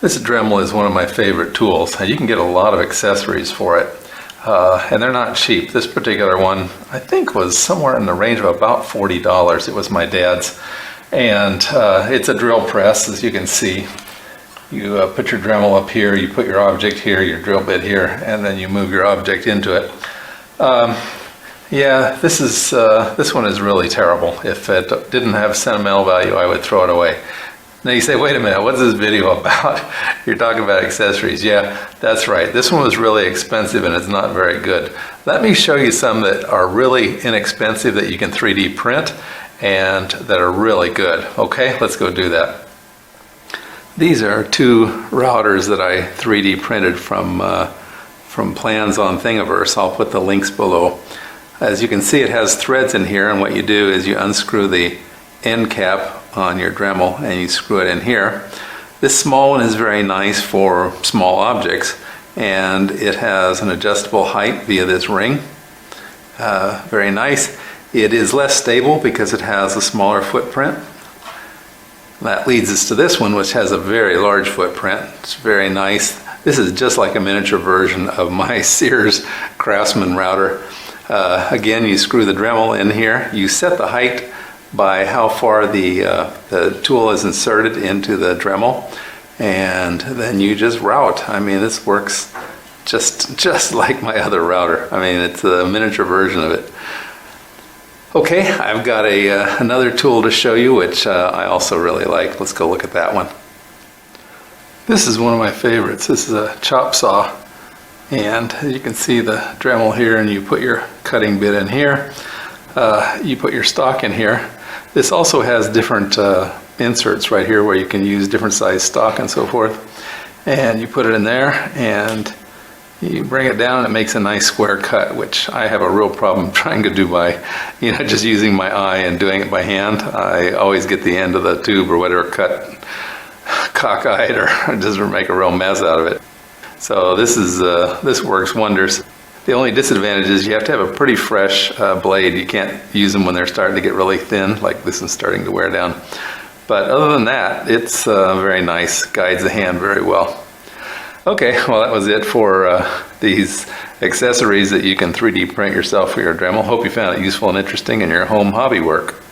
This Dremel is one of my favorite tools, and you can get a lot of accessories for it. And they're not cheap. This particular one, I think, was somewhere in the range of about $40. It was my dad's. And it's a drill press, as you can see. You put your Dremel up here, you put your object here, your drill bit here, and then you move your object into it. Yeah, this one is really terrible. If it didn't have sentimental value, I would throw it away. Now you say, wait a minute, what's this video about? You're talking about accessories. Yeah, that's right. This one was really expensive and it's not very good. Let me show you some that are really inexpensive that you can 3D print and that are really good. Okay, let's go do that. These are two routers that I 3D printed from plans on Thingiverse. I'll put the links below. As you can see, it has threads in here, and what you do is you unscrew the end cap on your Dremel and you screw it in here. This small one is very nice for small objects, and it has an adjustable height via this ring. Very nice. It is less stable because it has a smaller footprint. That leads us to this one, which has a very large footprint. It's very nice. This is just like a miniature version of my Sears Craftsman router. Again, you screw the Dremel in here. You set the height by how far the tool is inserted into the Dremel, and then you just route. I mean, this works just like my other router. I mean, it's a miniature version of it. Okay, I've got another tool to show you, which I also really like. Let's go look at that one. This is one of my favorites. This is a chop saw, and you can see the Dremel here, and you put your cutting bit in here. You put your stock in here. This also has different inserts right here where you can use different size stock and so forth. And you put it in there and you bring it down and it makes a nice square cut, which I have a real problem trying to do by, just using my eye and doing it by hand. I always get the end of the tube or whatever cut cockeyed or just make a real mess out of it. So this works wonders. The only disadvantage is you have to have a pretty fresh blade. You can't use them when they're starting to get really thin, like this is starting to wear down. But other than that, it's very nice, guides the hand very well. Okay, well that was it for these accessories that you can 3D print yourself for your Dremel. Hope you found it useful and interesting in your home hobby work.